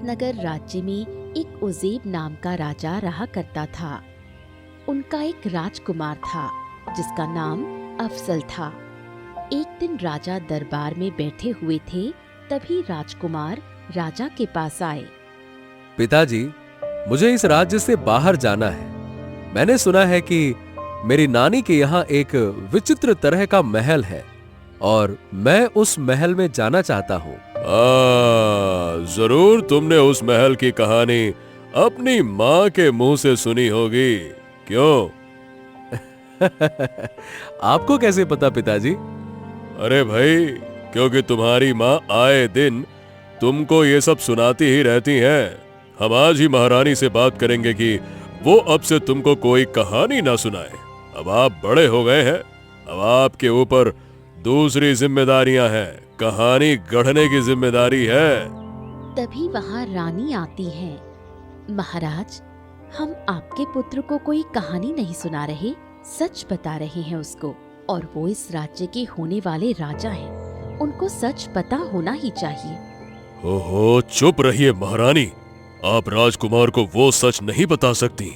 नगर राज्य में एक उज़ैब नाम का राजा रहा करता था। उनका एक राजकुमार था जिसका नाम अफजल था। एक दिन राजा दरबार में बैठे हुए थे, तभी राजकुमार राजा के पास आए। पिताजी, मुझे इस राज्य से बाहर जाना है। मैंने सुना है कि मेरी नानी के यहाँ एक विचित्र तरह का महल है और मैं उस महल में जाना चाहता हूँ। जरूर तुमने उस महल की कहानी अपनी माँ के मुंह से सुनी होगी, क्यों? आपको कैसे पता पिताजी? अरे भाई, क्योंकि तुम्हारी माँ आए दिन तुमको ये सब सुनाती ही रहती हैं। हम आज ही महारानी से बात करेंगे कि वो अब से तुमको कोई कहानी ना सुनाए। अब आप बड़े हो गए हैं, अब आपके ऊपर दूसरी जिम्मेदारियां हैं। कहानी गढ़ने की जिम्मेदारी है। तभी वहाँ रानी आती है। महाराज, हम आपके पुत्र को कोई कहानी नहीं सुना रहे, सच बता रहे हैं उसको, और वो इस राज्य के होने वाले राजा हैं। उनको सच पता होना ही चाहिए। ओहो, चुप रहिए महारानी, आप राजकुमार को वो सच नहीं बता सकती।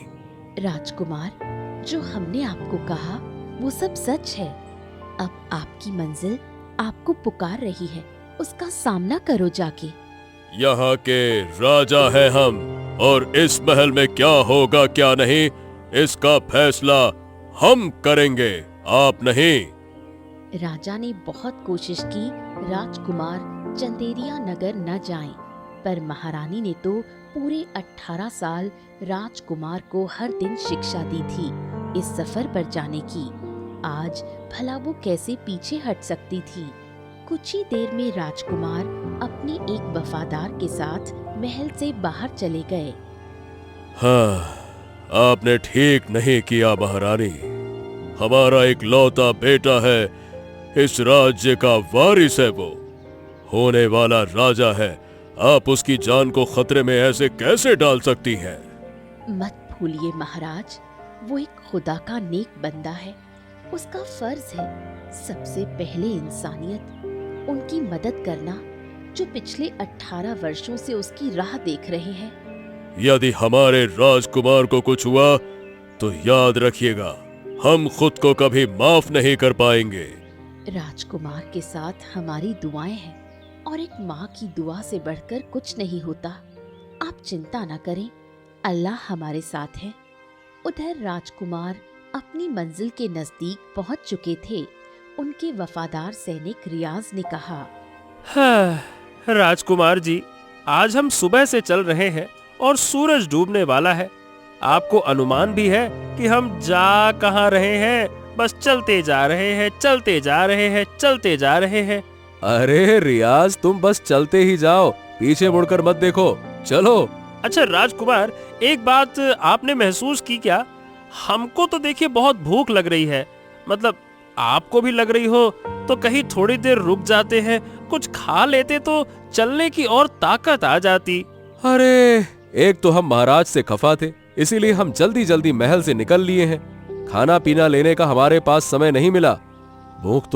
राजकुमार, जो हमने आपको कहा वो सब सच है। अब आपकी मंजिल आपको पुकार रही है, उसका सामना करो जाके। यहाँ के राजा हैं हम, और इस महल में क्या होगा क्या नहीं, इसका फैसला हम करेंगे, आप नहीं। राजा ने बहुत कोशिश की राजकुमार चंदेरिया नगर न जाएं, पर महारानी ने तो पूरे 18 साल राजकुमार को हर दिन शिक्षा दी थी इस सफर पर जाने की। आज भला वो कैसे पीछे हट सकती थी। कुछ ही देर में राजकुमार अपने एक वफादार के साथ महल से बाहर चले गए। हाँ, आपने ठीक नहीं किया महारानी। हमारा एक लौता बेटा है, इस राज्य का वारिस है, वो होने वाला राजा है। आप उसकी जान को खतरे में ऐसे कैसे डाल सकती हैं? मत भूलिए महाराज, वो एक खुदा का नेक बंदा है। उसका फर्ज है सबसे पहले इंसानियत, उनकी मदद करना, जो पिछले 18 वर्षों से उसकी राह देख रहे हैं। यदि हमारे राजकुमार को कुछ हुआ तो याद रखिएगा, हम खुद को कभी माफ नहीं कर पाएंगे। राजकुमार के साथ हमारी दुआएं हैं, और एक माँ की दुआ से बढ़कर कुछ नहीं होता। आप चिंता न करें, अल्लाह हमारे साथ है। उधर राजकुमार अपनी मंजिल के नजदीक पहुंच चुके थे। उनके वफादार सैनिक रियाज ने कहा, हाँ, राजकुमार जी, आज हम सुबह से चल रहे हैं और सूरज डूबने वाला है। आपको अनुमान भी है कि हम जा कहाँ रहे हैं। बस चलते जा रहे हैं, चलते जा रहे हैं, चलते जा रहे हैं। अरे रियाज, तुम बस चलते ही जाओ, पीछे मुड़कर मत देखो, चलो। अच्छा राजकुमार, एक बात आपने महसूस की क्या? हमको तो देखिए बहुत भूख लग रही है, मतलब आपको भी लग रही हो तो कहीं थोड़ी देर रुक जाते हैं, कुछ खा लेते तो चलने की और ताकत आ जाती। अरे, एक तो हम महाराज से खफा थे, इसीलिए हम जल्दी जल्दी महल से निकल लिए हैं। खाना पीना लेने का हमारे पास समय नहीं मिला। भूख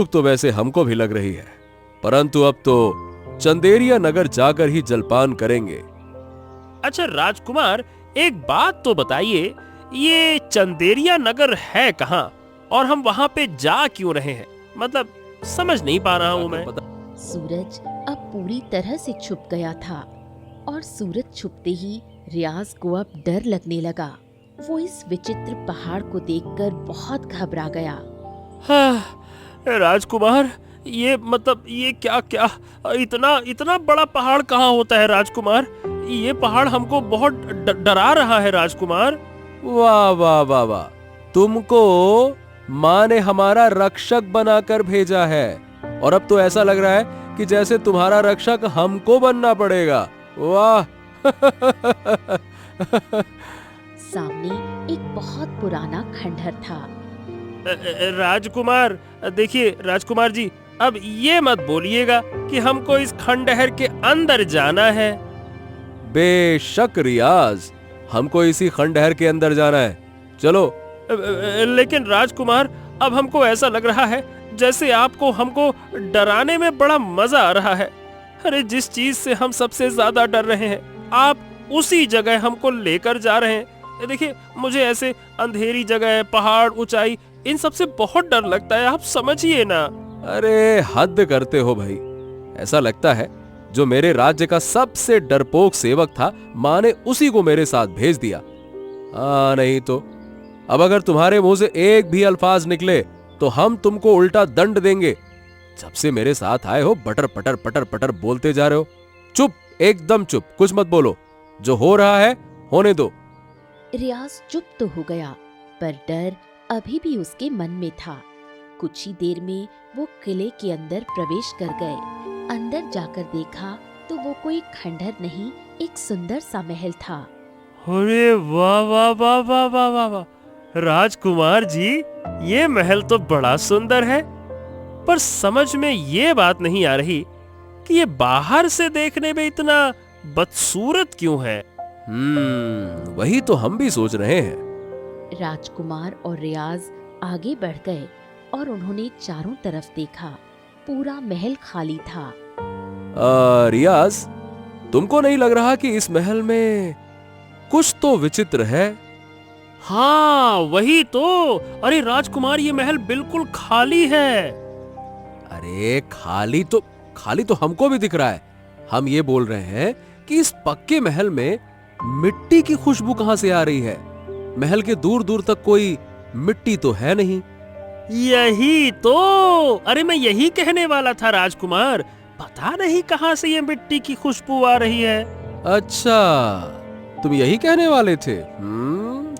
तो वैसे हमको भी लग रही है, परंतु अब तो चंदेरिया नगर जाकर ही जलपान करेंगे। अच्छा राजकुमार, एक बात तो बताइए, ये चंदेरिया नगर है कहाँ और हम वहाँ पे जा क्यों रहे हैं? मतलब समझ नहीं पा रहा हूँ मैं। सूरज अब पूरी तरह से छुप गया था, और सूरज छुपते ही रियाज को अब डर लगने लगा। वो इस विचित्र पहाड़ को देखकर बहुत घबरा गया। हाँ, राजकुमार, ये मतलब ये क्या क्या इतना बड़ा पहाड़ कहाँ होता है राजकुमार? ये पहाड़ हमको बहुत डरा रहा है राजकुमार। वाह वाह वाह वाह, तुमको माँ ने हमारा रक्षक बनाकर भेजा है, और अब तो ऐसा लग रहा है कि जैसे तुम्हारा रक्षक हमको बनना पड़ेगा। वाह। सामने एक बहुत पुराना खंडहर था। राजकुमार, देखिए राजकुमार जी, अब ये मत बोलिएगा कि हमको इस खंडहर के अंदर जाना है। बेशक रियाज, हमको इसी खंडहर के अंदर जाना है, चलो। लेकिन राजकुमार, अब हमको ऐसा लग रहा है जैसे आपको हमको डराने में बड़ा मजा आ रहा है। अरे जिस चीज से हम सबसे ज्यादा डर रहे हैं, आप उसी जगह हमको लेकर जा रहे हैं। देखिए, मुझे ऐसे अंधेरी जगह, पहाड़, ऊंचाई, इन सब से बहुत डर लगता है, आप समझिए ना। अरे हद करते हो भाई। ऐसा लगता है जो मेरे राज्य का सबसे डरपोक सेवक था, माँ ने उसी को मेरे साथ भेज दिया। नहीं तो अब अगर तुम्हारे मुंह से एक भी अल्फाज निकले तो हम तुमको उल्टा दंड देंगे। जब से मेरे साथ आए हो बटर पटर पटर पटर बोलते जा रहे हो। चुप, एकदम चुप, कुछ मत बोलो। जो हो रहा है होने दो। रियाज चुप तो हो गया, पर डर अभी भी उसके मन में था। कुछ ही देर में वो किले के अंदर प्रवेश कर गए। अंदर जाकर देखा तो वो कोई खंडहर नहीं, एक सुंदर सा महल था। अरे वाह वाह वाह वाह वाह वाह वाह, राजकुमार जी, ये महल तो बड़ा सुंदर है, पर समझ में ये बात नहीं आ रही कि ये बाहर से देखने में इतना बदसूरत क्यों है। वही तो हम भी सोच रहे हैं। राजकुमार और रियाज आगे बढ़ गए और उन्होंने चारों तरफ देखा। पूरा महल खाली था। रियाज, तुमको नहीं लग रहा कि इस महल में कुछ तो विचित्र है? हाँ वही तो। अरे राजकुमार, ये महल बिल्कुल खाली है। अरे खाली तो हमको भी दिख रहा है। हम ये बोल रहे हैं कि इस पक्के महल में मिट्टी की खुशबू कहां से आ रही है? महल के दूर दूर तक कोई मिट्टी तो है नहीं। यही तो, अरे मैं यही कहने वाला था राजकुमार, पता नहीं कहां से ये मिट्टी की खुशबू आ रही है। अच्छा, तुम यही कहने वाले थे।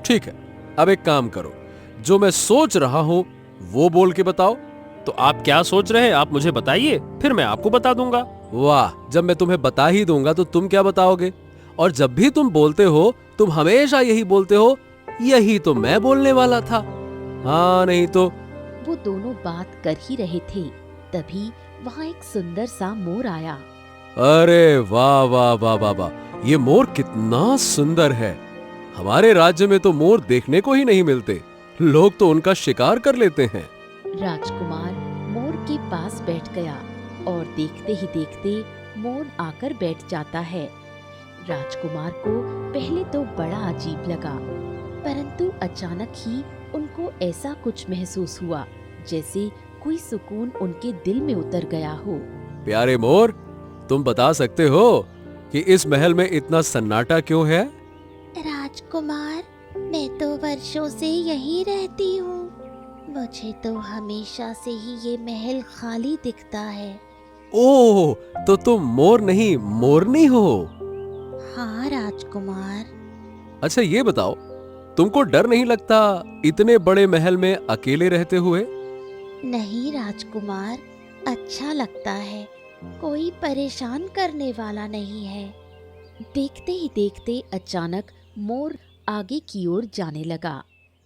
ठीक है, अब एक काम करो, जो मैं सोच रहा हूं वो बोल के बताओ। तो आप क्या सोच रहे हैं, आप मुझे बताइए, फिर मैं आपको बता दूंगा। वाह, जब मैं तुम्हें बता ही दूंगा तो तुम क्या बताओगे? और जब भी तुम बोलते हो तुम हमेशा यही बोलते हो, यही तो मैं बोलने वाला था। हाँ नहीं तो। वो दोनों बात कर ही रहे थे, तभी वहाँ एक सुंदर सा मोर आया। अरे वाह वाह वाह वाह वाह, ये मोर कितना सुंदर है। हमारे राज्य में तो मोर देखने को ही नहीं मिलते, लोग तो उनका शिकार कर लेते हैं। राजकुमार मोर के पास बैठ गया और देखते ही देखते मोर आकर बैठ जाता है। राजकुमार को पहले तो बड़ा अजीब लगा, परंतु अचानक ही उनको ऐसा कुछ महसूस हुआ जैसे कोई सुकून उनके दिल में उतर गया हो। प्यारे मोर, तुम बता सकते हो कि इस महल में इतना सन्नाटा क्यों है? राजकुमार, मैं तो वर्षों से यहीं रहती हूँ। मुझे तो हमेशा से ही ये महल खाली दिखता है। ओह, तो तुम मोर नहीं मोरनी हो? हाँ राजकुमार। अच्छा ये बताओ, तुमको डर नहीं लगता इतने बड़े महल में अकेले रहते हुए? नहीं राजकुमार, अच्छा लगता है, कोई परेशान करने वाला नहीं है। देखते ही देखते अचानक मोर आगे की ओर जाने लगा।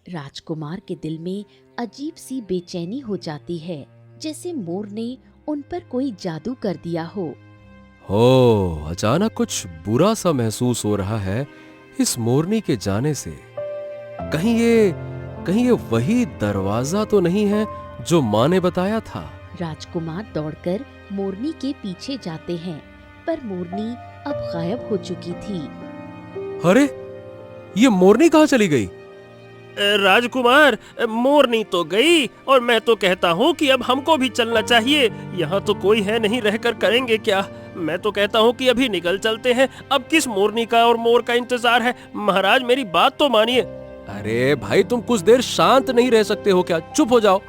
राजकुमार के दिल में अजीब सी बेचैनी हो जाती है, जैसे मोर ने उन पर कोई जादू कर दिया हो। अचानक कुछ बुरा सा महसूस हो रहा है इस मोरनी के जाने से। कहीं ये वही दरवाजा तो नहीं है जो माँ ने बताया था? राजकुमार दौड़कर मोरनी के पीछे जाते हैं, पर मोरनी अब गायब हो चुकी थी। अरे, ये मोरनी कहाँ चली गई? राजकुमार, मोरनी तो गई और मैं तो कहता हूँ कि अब हमको भी चलना चाहिए। यहाँ तो कोई है नहीं, रहकर करेंगे क्या। मैं तो कहता हूँ कि अभी निकल चलते हैं। अब किस मोरनी का और मोर का इंतजार है। महाराज, मेरी बात तो मानिए। अरे भाई, तुम कुछ देर शांत नहीं रह सकते हो क्या? चुप हो जाओ।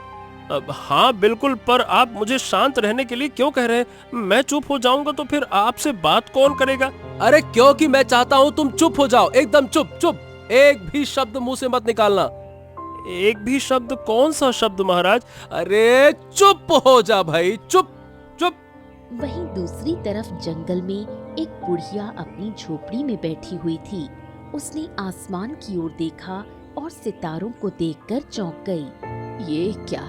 हाँ बिल्कुल, पर आप मुझे शांत रहने के लिए क्यों कह रहे हैं? मैं चुप हो जाऊंगा तो फिर आपसे बात कौन करेगा? अरे क्योंकि मैं चाहता हूँ तुम चुप हो जाओ, एकदम चुप चुप। एक भी शब्द मुंह से मत निकालना। एक भी शब्द? कौन सा शब्द महाराज? अरे चुप हो जा भाई, चुप चुप। वहीं दूसरी तरफ जंगल में एक बुढ़िया अपनी झोपड़ी में बैठी हुई थी। उसने आसमान की ओर देखा और सितारों को देखकर चौंक गई। ये क्या,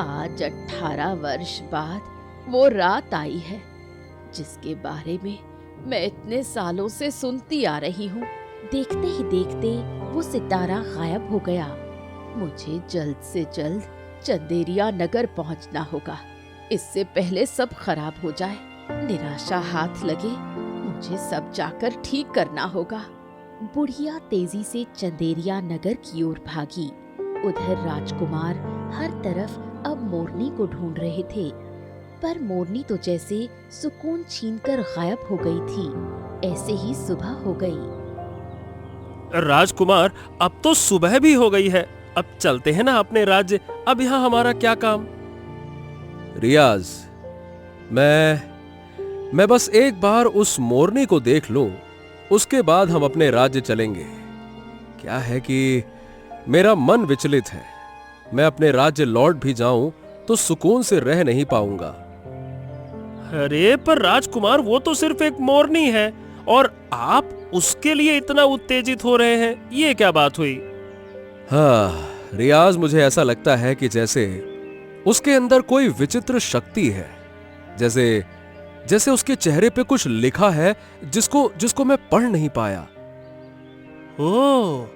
आज 18 वर्ष बाद वो रात आई है जिसके बारे में मैं इतने सालों से सुनती आ रही हूँ। देखते ही देखते वो सितारा गायब हो गया। मुझे जल्द से जल्द चंदेरिया नगर पहुँचना होगा, इससे पहले सब खराब हो जाए। निराशा हाथ लगे, मुझे सब जाकर ठीक करना होगा। बुढ़िया तेजी से चंदेरिया नगर की ओर भागी। उधर राजकुमार हर तरफ अब मोरनी को ढूंढ रहे थे, पर मोरनी तो जैसे सुकून छीनकर गायब हो गई थी। ऐसे ही सुबह हो गई। राजकुमार, अब तो सुबह भी हो गई है, अब चलते हैं ना अपने राज्य। अब यहाँ हमारा क्या काम? रियाज, मैं बस एक बार उस मोरनी को देख लूं, उसके बाद हम अपने राज्य चलेंगे। क्या है कि मेरा मन विचलित है। मैं अपने राज्य लौट भी जाऊं तो सुकून से रह नहीं पाऊंगा। अरे पर राजकुमार, वो तो सिर्फ एक मोरनी है और आप उसके लिए इतना उत्तेजित हो रहे हैं, ये क्या बात हुई? हाँ रियाज, मुझे ऐसा लगता है कि जैसे उसके अंदर कोई विचित्र शक्ति है, जैसे उसके चेहरे पे कुछ लिखा है जिसको मैं पढ़ नहीं पाया। ओह,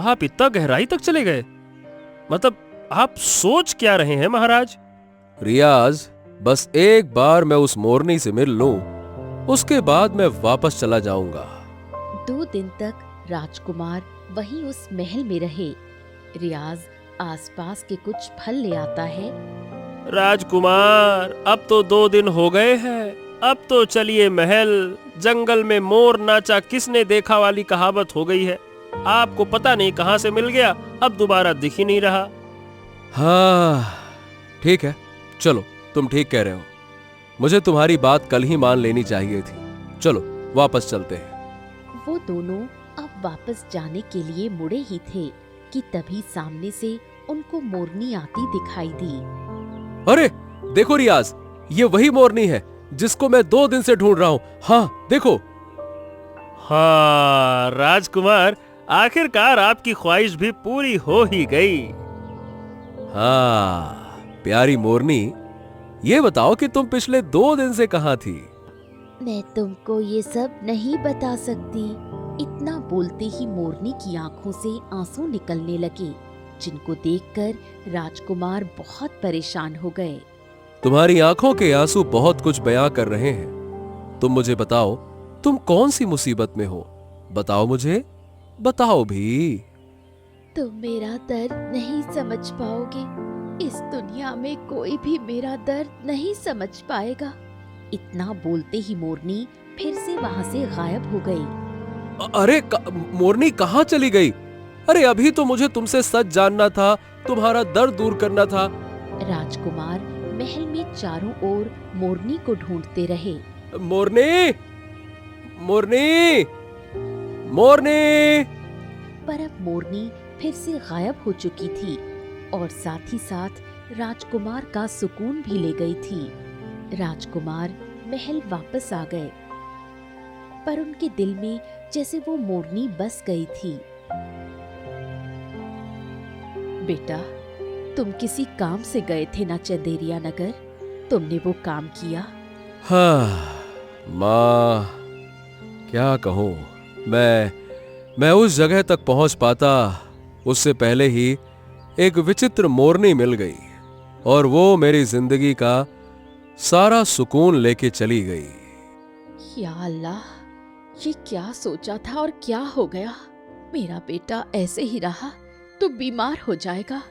आप इतना गहराई तक चले गए? मतलब आप सोच क्या रहे हैं महाराज? रियाज, बस एक बार मैं उस मोरनी से मिल लूं, उसके बाद मैं वापस चला जाऊंगा। 2 दिन तक राजकुमार वहीं उस महल में रहे। रियाज आसपास के कुछ फल ले आता है। राजकुमार, अब तो 2 दिन हो गए हैं, अब तो चलिए महल। जंगल में मोर नाचा किसने देखा वाली कहावत हो गई है। आपको पता नहीं कहां से मिल गया, अब दोबारा दिख ही नहीं रहा। हाँ ठीक है, चलो, तुम ठीक कह रहे हो। मुझे तुम्हारी बात कल ही मान लेनी चाहिए थी। चलो वापस चलते हैं। वो दोनों अब वापस जाने के लिए मुड़े ही थे कि तभी सामने से उनको मोरनी आती दिखाई दी। अरे देखो रियाज, ये वही मोरनी है जिसको मैं 2 दिन से ढूंढ रहा हूं। हाँ देखो। हाँ राजकुमार, आखिरकार आपकी ख्वाहिश भी पूरी हो ही गई। हाँ प्यारी मोरनी, ये बताओ कि तुम पिछले 2 दिन से कहाँ थी? मैं तुमको ये सब नहीं बता सकती। इतना बोलते ही मोरनी की आंखों से आंसू निकलने लगे, जिनको देखकर राजकुमार बहुत परेशान हो गए। तुम्हारी आंखों के आंसू बहुत कुछ बयां कर रहे हैं। तुम मुझे बताओ, तुम कौन सी मुसीबत में हो? बताओ मुझे, बताओ भी। तुम मेरा दर्द नहीं समझ पाओगे। इस दुनिया में कोई भी मेरा दर्द नहीं समझ पाएगा। इतना बोलते ही मोरनी फिर से वहां से गायब हो गई। अरे मोरनी कहाँ चली गई? अरे अभी तो मुझे तुमसे सच जानना था, तुम्हारा दर्द दूर करना था। राजकुमार महल में चारों ओर मोरनी को ढूंढते रहे। मोरनी, मोरनी, मोरनी। पर अब मोरनी फिर से गायब हो चुकी थी और साथ ही साथ राजकुमार का सुकून भी ले गई थी। राजकुमार महल वापस आ गए, पर उनके दिल में जैसे वो मोरनी बस गई थी। बेटा, तुम किसी काम से गए थे ना चंदेरिया नगर? तुमने वो काम किया? हाँ माँ, क्या कहूँ। मैं उस जगह तक पहुंच पाता उससे पहले ही एक विचित्र मोरनी मिल गई और वो मेरी जिंदगी का सारा सुकून लेके चली गई। या अल्लाह, ये क्या सोचा था और क्या हो गया? मेरा बेटा ऐसे ही रहा तो बीमार हो जाएगा।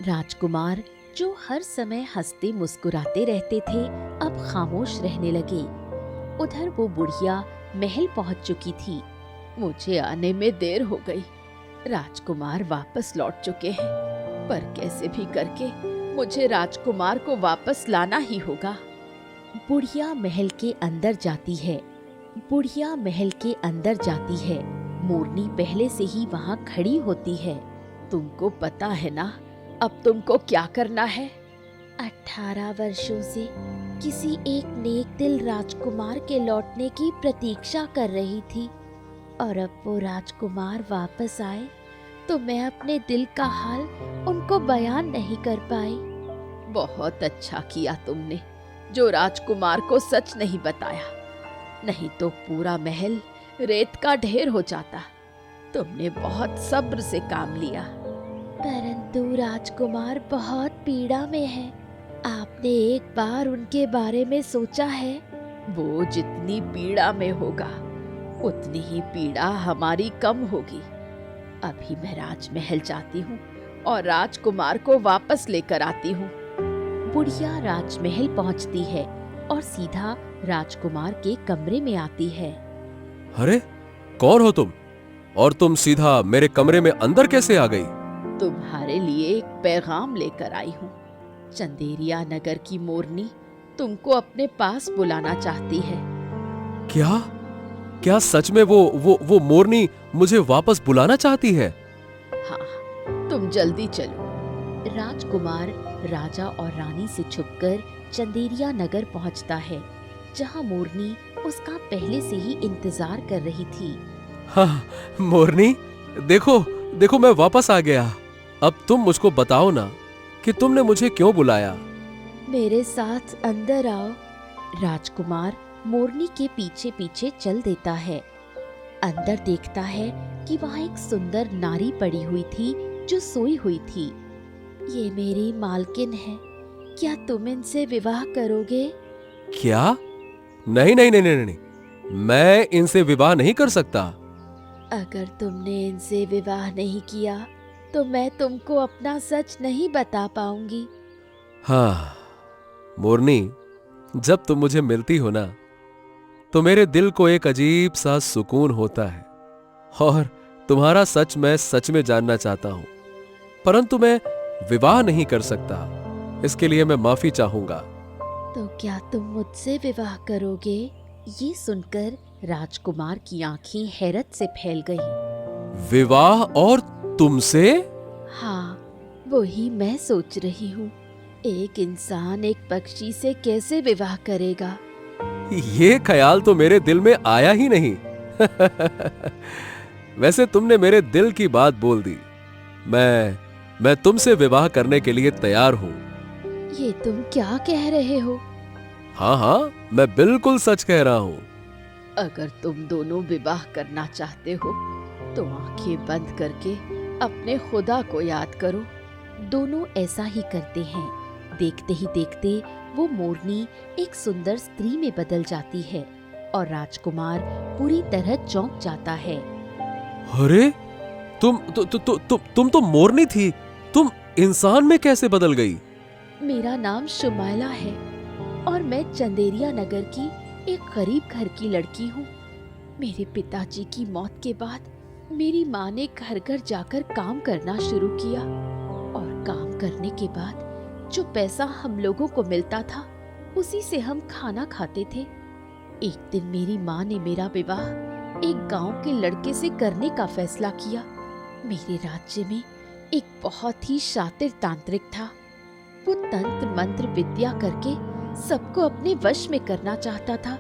राजकुमार जो हर समय हंसते मुस्कुराते रहते थे, अब खामोश रहने लगे। उधर वो बुढ़िया महल पहुंच चुकी थी। मुझे आने में देर हो गई। राजकुमार वापस लौट चुके हैं, पर कैसे भी करके मुझे राजकुमार को वापस लाना ही होगा। बुढ़िया महल के अंदर जाती है। बुढ़िया महल के अंदर जाती है। मोरनी पहले से ही वहाँ खड़ी होती है। तुमको पता है ना अब तुमको क्या करना है? 18 वर्षों से किसी एक नेक दिल राजकुमार के लौटने की प्रतीक्षा कर रही थी, और अब वो राजकुमार वापस आए तो मैं अपने दिल का हाल उनको बयान नहीं कर पाई। बहुत अच्छा किया तुमने जो राजकुमार को सच नहीं बताया, नहीं तो पूरा महल रेत का ढेर हो जाता। तुमने बहुत सब्र से काम लिया। परंतु राजकुमार बहुत पीड़ा में है। आपने एक बार उनके बारे में सोचा है? वो जितनी पीड़ा में होगा उतनी ही पीड़ा हमारी कम होगी। अभी मैं राजमहल जाती हूँ और राजकुमार को वापस लेकर आती हूँ। बुढ़िया राजमहल पहुँचती है और सीधा राजकुमार के कमरे में आती है। अरे कौन हो तुम? और तुम सीधा मेरे कमरे में अंदर कैसे आ गई? तुम्हारे लिए एक पैगाम लेकर आई हूँ। चंदेरिया नगर की मोरनी तुमको अपने पास बुलाना चाहती है। क्या क्या सच में वो मोरनी मुझे वापस बुलाना चाहती है? हाँ, तुम जल्दी चलो। राजकुमार राजा और रानी से छुपकर चंदेरिया नगर पहुंचता है, जहां मोरनी उसका पहले से ही इंतजार कर रही थी। हाँ मोरनी, देखो देखो मैं वापस आ गया। अब तुम मुझको बताओ ना कि तुमने मुझे क्यों बुलाया। मेरे साथ अंदर आओ। राजकुमार मोरनी के पीछे पीछे चल देता है। अंदर देखता है कि वहाँ एक सुंदर नारी पड़ी हुई थी जो सोई हुई थी। ये मेरी मालकिन है, क्या तुम इनसे विवाह करोगे? क्या? नहीं नहीं नहीं नहीं नहीं, मैं इनसे विवाह नहीं कर सकता। अगर तुमने इनसे विवाह नहीं किया तो मैं तुमको अपना सच नहीं बता पाऊंगी। हाँ मोरनी, जब तुम मुझे मिलती हो ना तो मेरे दिल को एक अजीब सा सुकून होता है और तुम्हारा सच मैं सच में जानना चाहता हूं, परंतु मैं विवाह नहीं कर सकता। इसके लिए मैं माफी चाहूंगा। तो क्या तुम मुझसे विवाह करोगे? ये सुनकर राजकुमार की आंखें हैरत से फैल गईं। विवाह और तुमसे? हाँ, वही मैं सोच रही हूँ। एक इंसान एक पक्षी से कैसे विवाह करेगा? ये ख्याल तो मेरे दिल में आया ही नहीं। वैसे तुमने मेरे दिल की बात बोल दी। मैं तुमसे विवाह करने के लिए तैयार हूं। ये तुम क्या कह रहे हो? हाँ हाँ, मैं बिल्कुल सच कह रहा हूं। अगर तुम दोनों विवाह करना चाहते हो तो आंखें बंद करके अपने खुदा को याद करो। दोनों ऐसा ही करते हैं। देखते ही देखते वो मोरनी एक सुंदर स्त्री में बदल जाती है और राजकुमार पूरी तरह चौंक जाता है। अरे तुम तो मोरनी थी, तुम इंसान में कैसे बदल गई? मेरा नाम शुमाइला है और मैं चंदेरिया नगर की एक गरीब घर की लड़की हूँ। मेरे पिताजी की मौत के बाद मेरी माँ ने घर घर जाकर काम करना शुरू किया और काम करने के बाद जो पैसा हम लोगों को मिलता था उसी से हम खाना खाते थे। एक दिन मेरी माँ ने मेरा विवाह एक गांव के लड़के से करने का फैसला किया। मेरे राज्य में एक बहुत ही शातिर तांत्रिक था। वो तंत्र मंत्र विद्या करके सबको अपने वश में करना चाहता था।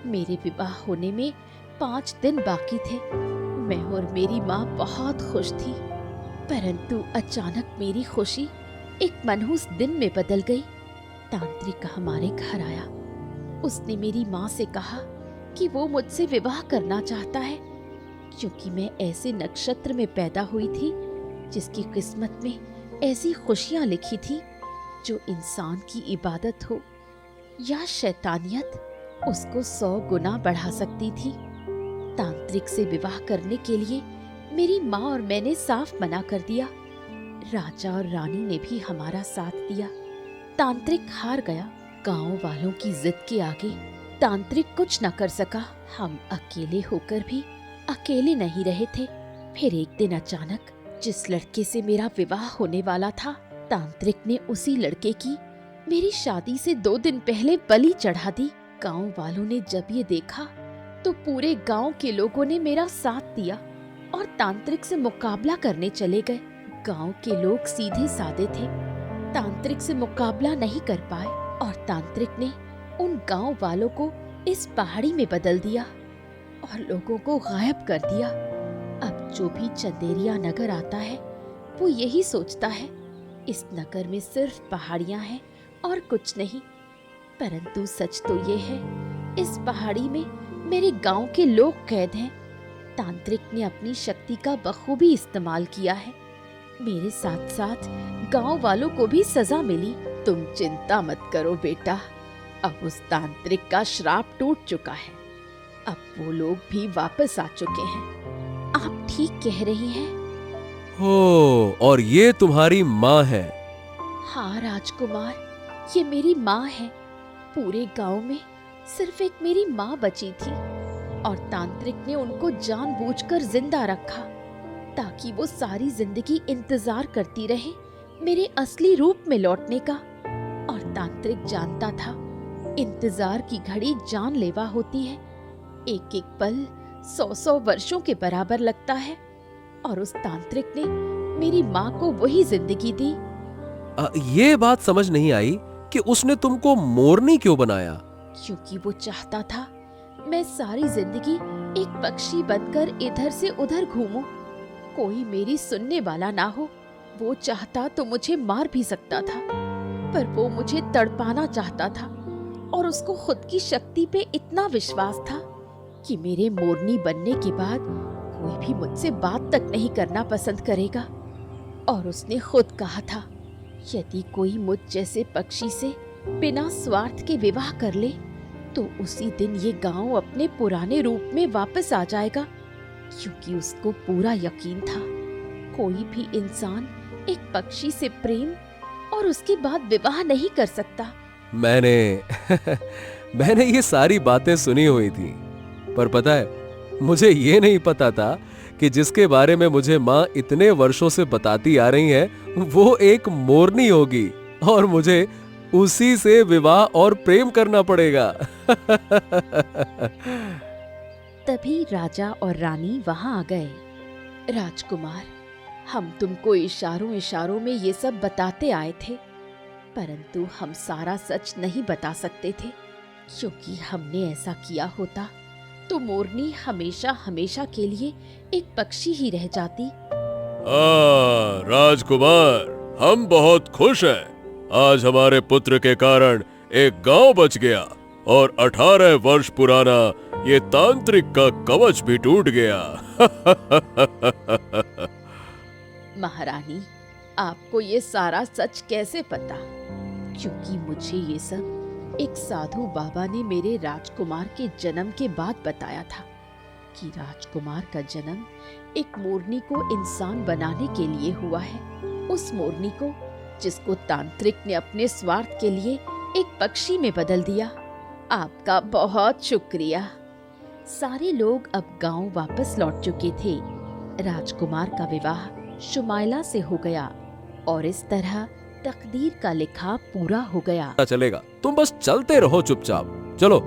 मेरे विवाह होने में 5 दिन बाकी थे। मैं और मेरी माँ बहुत खुश थी, परंतु अचानक मेरी खुशी एक मनहूस दिन में बदल गई। तांत्रिक हमारे घर आया। उसने मेरी माँ से कहा कि वो मुझसे विवाह करना चाहता है, क्योंकि मैं ऐसे नक्षत्र में पैदा हुई थी जिसकी किस्मत में ऐसी खुशियाँ लिखी थी जो इंसान की इबादत हो या शैतानियत उसको 100 गुना बढ़ा सकती थी। तांत्रिक से विवाह करने के लिए मेरी माँ और मैंने साफ मना कर दिया। राजा और रानी ने भी हमारा साथ दिया। तांत्रिक हार गया। गांव वालों की जिद के आगे तांत्रिक कुछ न कर सका। हम अकेले होकर भी अकेले नहीं रहे थे। फिर एक दिन अचानक जिस लड़के से मेरा विवाह होने वाला था, तांत्रिक ने उसी लड़के की मेरी शादी से 2 दिन पहले बलि चढ़ा दी। गांव वालों ने जब ये देखा तो पूरे गांव के लोगों ने मेरा साथ दिया और तांत्रिक से मुकाबला करने चले गए। गांव के लोग सीधे साधे थे, तांत्रिक से मुकाबला नहीं कर पाए और तांत्रिक ने उन गांव वालों को इस पहाड़ी में बदल दिया और लोगों को गायब कर दिया। अब जो भी चंदेरिया नगर आता है वो यही सोचता है इस नगर में सिर्फ पहाड़ियां हैं और कुछ नहीं, परंतु सच तो ये है इस पहाड़ी में मेरे गांव के लोग कैद हैं। तांत्रिक ने अपनी शक्ति का बखूबी इस्तेमाल किया है। मेरे साथ साथ गांव वालों को भी सजा मिली। तुम चिंता मत करो बेटा, अब उस तांत्रिक का श्राप टूट चुका है। अब वो लोग भी वापस आ चुके हैं। आप ठीक कह रही हैं। हो, और ये तुम्हारी माँ है? हाँ राजकुमार, ये मेरी माँ है। पूरे गांव में सिर्फ एक मेरी माँ बची थी और तांत्रिक ने उनको जानबूझकर जिंदा रखा ताकि वो सारी जिंदगी इंतजार करती रहे मेरे असली रूप में लौटने का। और तांत्रिक जानता था इंतजार की घड़ी जानलेवा होती है। एक एक पल 100-100 वर्षों के बराबर लगता है और उस तांत्रिक ने मेरी माँ को वही जिंदगी दी। ये बात समझ नहीं आई कि उसने तुमको मोरनी क्यों बनाया? क्योंकि वो चाहता था मैं सारी जिंदगी एक पक्षी बनकर इधर से उधर घूमूं, कोई मेरी सुनने वाला ना हो। वो चाहता तो मुझे मार भी सकता था, पर वो मुझे तड़पाना चाहता था और उसको खुद की शक्ति पे इतना विश्वास था कि मेरे मोरनी बनने के बाद कोई भी मुझसे बात तक नहीं करना पसंद करेगा। और उसने खुद कहा था, यदि कोई मुझ जैसे पक्षी से बिना स्वार्थ के विवाह कर ले तो उसी दिन ये गांव अपने पुराने रूप में वापस आ जाएगा। क्योंकि उसको पूरा यकीन था कोई भी इंसान एक पक्षी से प्रेम और उसके बाद विवाह नहीं कर सकता। मैंने ये सारी बातें सुनी हुई थी, पर पता है मुझे ये नहीं पता था कि जिसके बारे में मुझे माँ इतने वर्षों से बताती आ रही है वो एक मोरनी होगी और मुझे उसी से विवाह और प्रेम करना पड़ेगा। तभी राजा और रानी वहां आ गए। राजकुमार, हम तुमको इशारों इशारों में ये सब बताते आए थे, परंतु हम सारा सच नहीं बता सकते थे, क्योंकि हमने ऐसा किया होता तो मोरनी हमेशा हमेशा के लिए एक पक्षी ही रह जाती। राजकुमार, हम बहुत खुश हैं। आज हमारे पुत्र के कारण एक गांव बच गया और 18 वर्ष पुराना ये तांत्रिक का कवच भी टूट गया। महारानी, आपको ये सारा सच कैसे पता? क्योंकि मुझे ये सब एक साधु बाबा ने मेरे राजकुमार के जन्म के बाद बताया था कि राजकुमार का जन्म एक मोरनी को इंसान बनाने के लिए हुआ है। उस मोरनी को जिसको तांत्रिक ने अपने स्वार्थ के लिए एक पक्षी में बदल दिया। आपका बहुत शुक्रिया। सारे लोग अब गांव वापस लौट चुके थे। राजकुमार का विवाह शुमाइला से हो गया और इस तरह तकदीर का लिखा पूरा हो गया। चलेगा, तुम बस चलते रहो चुपचाप। चलो